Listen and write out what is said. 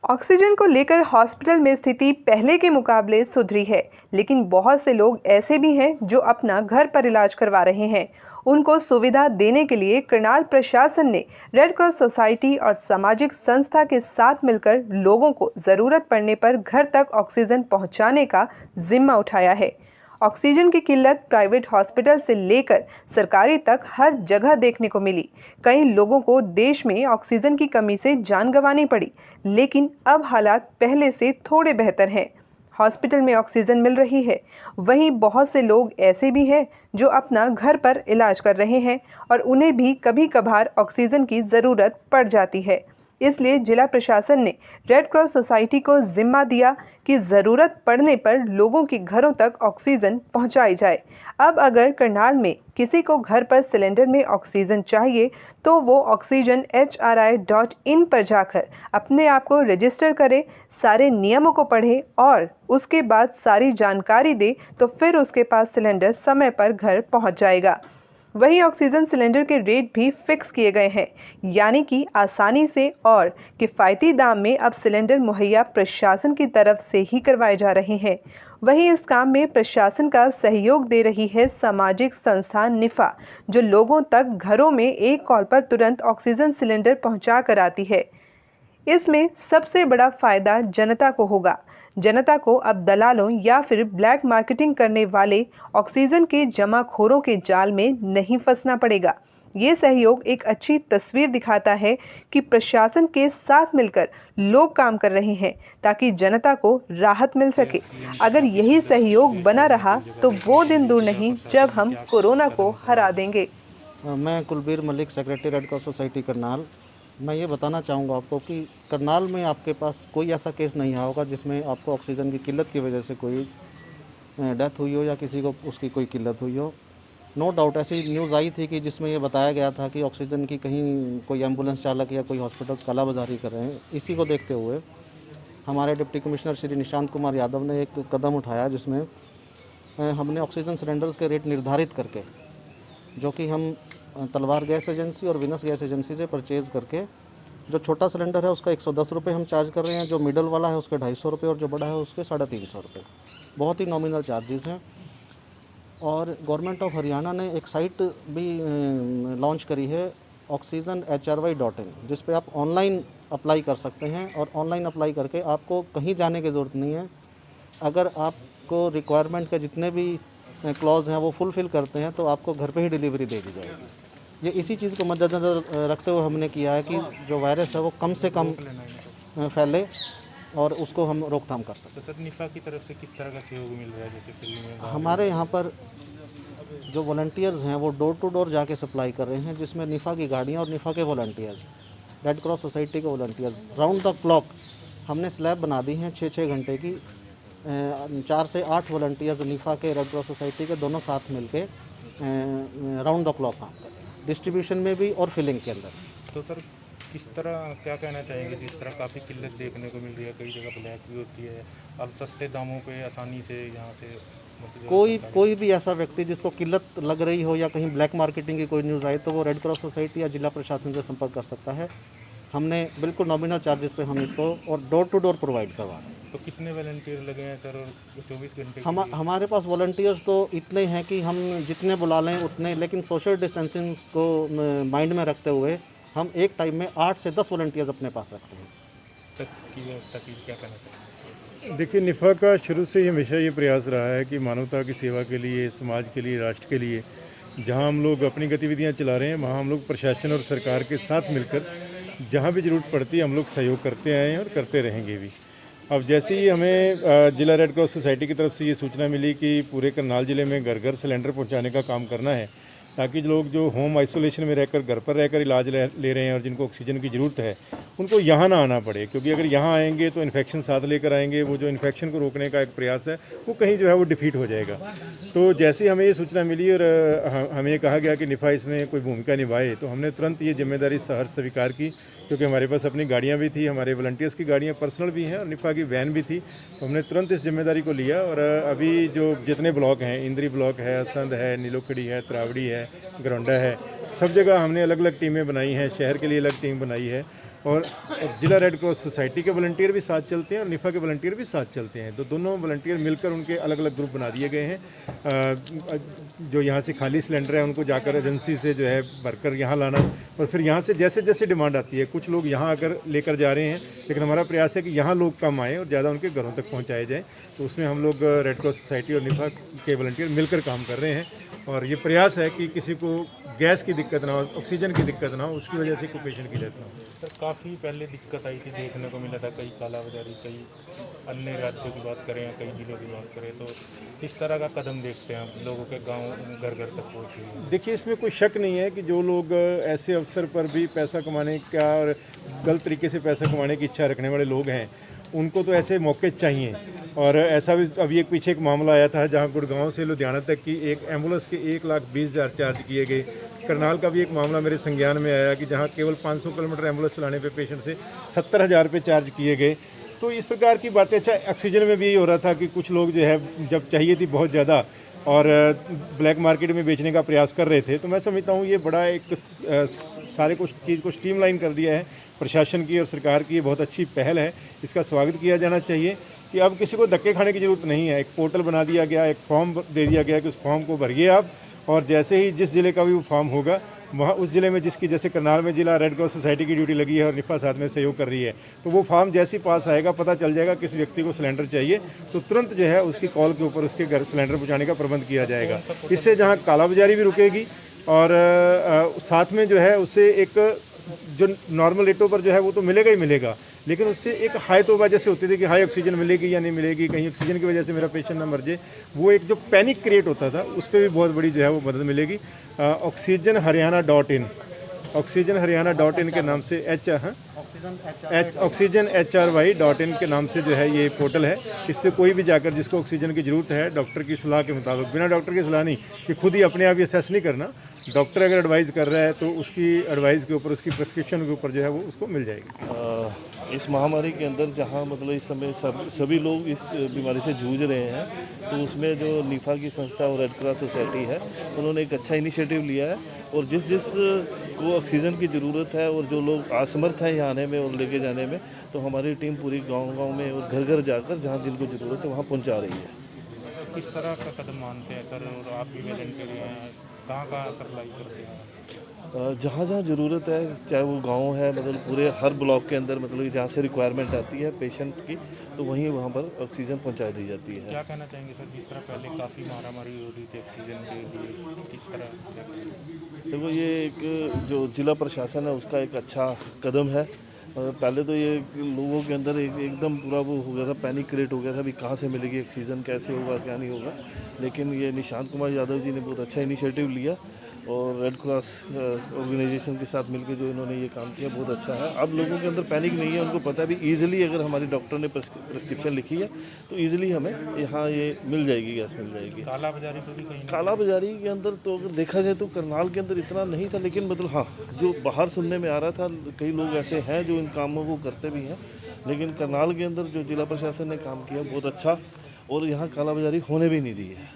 Oxygen को लेकर hospital में स्थिति पहले के मुकाबले सुधरी है, लेकिन बहुत से लोग ऐसे भी हैं जो अपना घर पर इलाज करवा रहे हैं। उनको सुविधा देने के लिए करनाल प्रशासन ने रेड क्रॉस सोसाइटी और सामाजिक संस्था के साथ मिलकर लोगों को ज़रूरत पड़ने पर घर तक ऑक्सीजन पहुंचाने का जिम्मा उठाया है। ऑक्सीजन की किल्लत प्राइवेट हॉस्पिटल से लेकर सरकारी तक हर जगह देखने को मिली। कई लोगों को देश में ऑक्सीजन की कमी से जान गंवानी पड़ी, लेकिन अब हालात पहले से थोड़े बेहतर हैं। हॉस्पिटल में ऑक्सीजन मिल रही है। वहीं बहुत से लोग ऐसे भी हैं जो अपना घर पर इलाज कर रहे हैं और उन्हें भी कभी कभार ऑक्सीजन की ज़रूरत पड़ जाती है। इसलिए जिला प्रशासन ने रेड क्रॉस सोसाइटी को जिम्मा दिया कि ज़रूरत पड़ने पर लोगों के घरों तक ऑक्सीजन पहुंचाई जाए। अब अगर करनाल में किसी को घर पर सिलेंडर में ऑक्सीजन चाहिए तो वो oxygenhri.in पर जाकर अपने आप को रजिस्टर करे, सारे नियमों को पढ़े और उसके बाद सारी जानकारी दे तो फिर उसके पास सिलेंडर समय पर घर पहुंच जाएगा। वहीं ऑक्सीजन सिलेंडर के रेट भी फिक्स किए गए हैं, यानी कि आसानी से और किफ़ायती दाम में अब सिलेंडर मुहैया प्रशासन की तरफ से ही करवाए जा रहे हैं। वहीं इस काम में प्रशासन का सहयोग दे रही है सामाजिक संस्था निफा, जो लोगों तक घरों में एक कॉल पर तुरंत ऑक्सीजन सिलेंडर पहुंचा कर आती है। इसमें सबसे बड़ा फायदा जनता को होगा। जनता को अब दलालों या फिर ब्लैक मार्केटिंग करने वाले ऑक्सीजन के जमाखोरों के जाल में नहीं फंसना पड़ेगा। ये सहयोग एक अच्छी तस्वीर दिखाता है कि प्रशासन के साथ मिलकर लोग काम कर रहे हैं ताकि जनता को राहत मिल सके। अगर यही सहयोग बना रहा तो वो दिन दूर नहीं जब हम कोरोना को हरा देंगे। मैं Kulbir Malik, secretary red cross society Karnal. मैं ये बताना चाहूँगा आपको कि करनाल में आपके पास कोई ऐसा केस नहीं आया होगा जिसमें आपको ऑक्सीजन की किल्लत की वजह से कोई डेथ हुई हो या किसी को उसकी कोई किल्लत हुई हो। नो डाउट ऐसी न्यूज़ आई थी कि जिसमें ये बताया गया था कि ऑक्सीजन की कहीं कोई एम्बुलेंस चालक या कोई हॉस्पिटल्स कालाबाजारी कर रहे हैं। इसी को देखते हुए हमारे डिप्टी कमिश्नर श्री निशांत कुमार यादव ने एक कदम उठाया जिसमें हमने ऑक्सीजन सिलेंडर्स के रेट निर्धारित करके, जो कि हम तलवार गैस एजेंसी और विनस गैस एजेंसी से परचेज़ करके, जो छोटा सिलेंडर है उसका 110 रुपये हम चार्ज कर रहे हैं, जो मिडल वाला है उसके 250 रुपये और जो बड़ा है उसके 350 रुपये। बहुत ही नॉमिनल चार्जेस हैं। और गवर्नमेंट ऑफ हरियाणा ने एक साइट भी लॉन्च करी है oxygenhri.in, जिस पे आप ऑनलाइन अप्लाई कर सकते हैं और ऑनलाइन अप्लाई करके आपको कहीं जाने की ज़रूरत नहीं है। अगर आपको रिक्वायरमेंट के जितने भी क्लॉज हैं वो फुलफ़िल करते हैं तो आपको घर पे ही डिलीवरी दे दी जाएगी। ये इसी चीज़ को मद्देनज़र रखते हुए हमने किया है कि जो वायरस है वो कम से कम फैले और उसको हम रोकथाम कर सकें। तो सर, निफा की तरफ से किस तरह का सहयोग मिल रहा है? जैसे फ्री में हमारे यहाँ पर जो वॉलंटियर्स हैं वो डोर टू डोर जाके सप्लाई कर रहे हैं, जिसमें निफा की गाड़ियाँ और निफा के वॉलंटियर्स, रेड क्रॉस सोसाइटी के वॉलंटियर्स राउंड द क्लॉक हमने स्लैब बना दी हैं 6-6 घंटे की। 4 से 8 वॉलंटियर्स निफा के, रेड क्रॉस सोसाइटी के दोनों साथ मिलके राउंड द क्लॉक काम कर रहे हैं, डिस्ट्रीब्यूशन में भी और फिलिंग के अंदर। तो सर, किस तरह क्या कहना चाहेंगे? जिस तरह काफ़ी किल्लत देखने को मिल रही है, कई जगह ब्लैक भी होती है, अब सस्ते दामों पे आसानी से यहाँ से कोई भी ऐसा व्यक्ति जिसको किल्लत लग रही हो या कहीं ब्लैक मार्केटिंग की कोई न्यूज़ आए तो वो रेड क्रॉस सोसाइटी या जिला प्रशासन से संपर्क कर सकता है। हमने बिल्कुल नॉमिनल चार्जेस पे हम इसको और डोर टू डोर प्रोवाइड करवा रहे हैं। तो कितने वॉलंटियर लगे हैं सर? और 24 घंटे हमारे पास वॉलंटियर्स तो इतने हैं कि हम जितने बुला लें उतने, लेकिन सोशल डिस्टेंसिंग को माइंड में रखते हुए हम एक टाइम में 8 से 10 वॉलंटियर्स अपने पास रखते हैं। तक की व्यवस्था की क्या कहना चाहिए? देखिए, निफ़ा का शुरू से ही हमेशा ये प्रयास रहा है कि मानवता की सेवा के लिए, समाज के लिए, राष्ट्र के लिए जहां हम लोग अपनी गतिविधियां चला रहे हैं वहां हम लोग प्रशासन और सरकार के साथ मिलकर जहां भी ज़रूरत पड़ती है हम लोग सहयोग करते आए हैं और करते रहेंगे भी। अब जैसे ही हमें जिला रेड क्रॉस सोसाइटी की तरफ से ये सूचना मिली कि पूरे करनाल ज़िले में घर घर सिलेंडर पहुँचाने का काम करना है, ताकि लोग जो होम आइसोलेशन में रहकर घर पर रहकर इलाज ले रहे हैं और जिनको ऑक्सीजन की ज़रूरत है उनको यहाँ ना आना पड़े, क्योंकि अगर यहाँ आएंगे तो इन्फेक्शन साथ लेकर आएंगे। वो जो इन्फेक्शन को रोकने का एक प्रयास है वो कहीं जो है वो डिफीट हो जाएगा। तो जैसे ही हमें ये सूचना मिली और हमें ये कहा गया कि निफ़ा इसमें कोई भूमिका निभाए, तो हमने तुरंत ये जिम्मेदारी सहर्ष स्वीकार की, क्योंकि हमारे पास अपनी गाड़ियाँ भी थी, हमारे वॉलंटियर्स की गाड़ियाँ पर्सनल भी हैं और निफ़ा की वैन भी थी। तो हमने तुरंत इस जिम्मेदारी को लिया और अभी जो जितने ब्लॉक हैं, इंद्री ब्लॉक है, संध है, नीलोखड़ी है, त्रावड़ी है, गरौंडा है, सब जगह हमने अलग अलग टीमें बनाई हैं। शहर के लिए अलग टीम बनाई है और जिला रेड क्रॉस सोसाइटी के वॉलंटियर भी साथ चलते हैं और निफ़ा के वॉलंटियर भी साथ चलते हैं। तो दोनों वॉलंटियर मिलकर उनके अलग अलग ग्रुप बना दिए गए हैं। जो यहाँ से खाली सिलेंडर है उनको जाकर एजेंसी से जो है भरकर यहाँ लाना, और फिर यहाँ से जैसे जैसे डिमांड आती है, कुछ लोग यहाँ आकर लेकर जा रहे हैं, लेकिन हमारा प्रयास है कि यहाँ लोग कम आएँ और ज़्यादा उनके घरों तक पहुँचाए जाएँ। तो उसमें हम लोग रेड क्रॉस सोसाइटी और निफ़ा के वॉलंटियर मिलकर काम कर रहे हैं, और ये प्रयास है कि किसी को गैस की दिक्कत ना हो, ऑक्सीजन की दिक्कत ना हो, उसकी वजह से कोई पेशेंट की डेथ ना हो। सर काफ़ी पहले दिक्कत आई थी, देखने को मिला था कई कालाबाजारी, कई अन्य राज्यों की बात करें या कई जिलों की बात करें, तो किस तरह का कदम देखते हैं आप लोगों के गांव घर घर तक पहुँचे? देखिए, इसमें कोई शक नहीं है कि जो लोग ऐसे अवसर पर भी पैसा कमाने का और गलत तरीके से पैसा कमाने की इच्छा रखने वाले लोग हैं, उनको तो ऐसे मौके चाहिए। और ऐसा भी अभी एक पीछे एक मामला आया था जहां गुड़गांव से लुधियाना तक की एक एम्बुलेंस के 1,20,000 चार्ज किए गए। करनाल का भी एक मामला मेरे संज्ञान में आया कि जहां केवल 500 किलोमीटर एम्बुलेंस चलाने पे पेशेंट से 70,000 रुपये चार्ज किए गए। तो इस प्रकार की बातें, अच्छा ऑक्सीजन में भी यही हो रहा था कि कुछ लोग जो है जब चाहिए थी बहुत ज़्यादा और ब्लैक मार्केट में बेचने का प्रयास कर रहे थे। तो मैं समझता हूँ ये बड़ा एक सारे कुछ चीज़ को स्ट्रीमलाइन कर दिया है प्रशासन की और सरकार की। ये बहुत अच्छी पहल है, इसका स्वागत किया जाना चाहिए कि अब किसी को धक्के खाने की ज़रूरत नहीं है। एक पोर्टल बना दिया गया, एक फॉर्म दे दिया गया कि उस फॉर्म को भरिए आप, और जैसे ही जिस ज़िले का भी वो फॉर्म होगा वहाँ उस ज़िले में जिसकी, जैसे करनाल में जिला रेड क्रॉस सोसाइटी की ड्यूटी लगी है और निफ़ा साथ में सहयोग कर रही है, तो वो फॉर्म जैसे ही पास आएगा पता चल जाएगा किस व्यक्ति को सिलेंडर चाहिए, तो तुरंत जो है उसकी कॉल के ऊपर उसके घर सिलेंडर पहुँचाने का प्रबंध किया जाएगा। इससे जहाँ कालाबाजारी भी रुकेगी और साथ में जो है उससे एक जो नॉर्मल रेटों पर जो है वो तो मिलेगा ही मिलेगा, लेकिन उससे एक हाई तो वजह से होती थी कि हाई ऑक्सीजन मिलेगी या नहीं मिलेगी, कहीं ऑक्सीजन की वजह से मेरा पेशेंट ना मर जाए, वो एक जो पैनिक क्रिएट होता था उस पर भी बहुत बड़ी जो है वो मदद मिलेगी। oxygenharyana.in oxygenharyana.in के नाम से oxygenhry.in के नाम से जो है ये पोर्टल है। इस पर कोई भी जाकर जिसको ऑक्सीजन की ज़रूरत है डॉक्टर की सलाह के मुताबिक, बिना डॉक्टर की सलाह नहीं कि खुद ही अपने आप ये असेस नहीं करना, डॉक्टर अगर एडवाइस कर रहा है तो उसकी एडवाइस के ऊपर, उसकी प्रिस्क्रिप्शन के ऊपर जो है वो उसको मिल जाएगी। इस महामारी के अंदर जहां मतलब इस समय सभी लोग इस बीमारी से जूझ रहे हैं, तो उसमें जो निफ़ा की संस्था और रेड क्रॉस सोसाइटी है उन्होंने एक अच्छा इनिशिएटिव लिया है, और जिस को ऑक्सीजन की ज़रूरत है और जो लोग असमर्थ हैं यहाँ आने में और लेके जाने में, तो हमारी टीम पूरी गांव-गांव में और घर घर जाकर जहां जिनको ज़रूरत है वहाँ पहुँचा रही है। किस तरह का कदम मानते हैं सर, और आप भी वॉलंटियर हैं, कहाँ सप्लाई करते हैं? जहाँ जहाँ ज़रूरत है, चाहे वो गांव है, मतलब पूरे हर ब्लॉक के अंदर, मतलब जहाँ से रिक्वायरमेंट आती है पेशेंट की, तो वहीं वहाँ पर ऑक्सीजन पहुँचा दी जाती है। क्या कहना चाहेंगे सर, जिस तरह पहले काफ़ी मारामारी हो रही थी ऑक्सीजन के लिए, किस तरह? देखो, ये एक जो जिला प्रशासन है उसका एक अच्छा कदम है। पहले तो ये लोगों के अंदर एकदम पूरा वो हो गया था, पैनिक क्रिएट हो गया था, अभी कहाँ से मिलेगी ऑक्सीजन, कैसे होगा, क्या नहीं होगा। लेकिन ये निशांत कुमार यादव जी ने बहुत अच्छा इनिशिएटिव लिया, और रेड क्रॉस ऑर्गेनाइजेशन के साथ मिलकर जो इन्होंने ये काम किया बहुत अच्छा है। अब लोगों के अंदर पैनिक नहीं है, उनको पता भी ईजिली अगर हमारी डॉक्टर ने प्रिस्क्रिप्शन लिखी है तो ईजिली हमें यहाँ ये मिल जाएगी, गैस मिल जाएगी। कालाबाजारी को भी कहीं, कालाबाजारी के अंदर तो अगर देखा जाए तो करनाल के अंदर इतना नहीं था, लेकिन मतलब हाँ, जो बाहर सुनने में आ रहा था, कई लोग ऐसे हैं जो इन कामों को करते भी हैं, लेकिन करनाल के अंदर जो जिला प्रशासन ने काम किया बहुत अच्छा, और यहाँ कालाबाजारी होने भी नहीं दी है।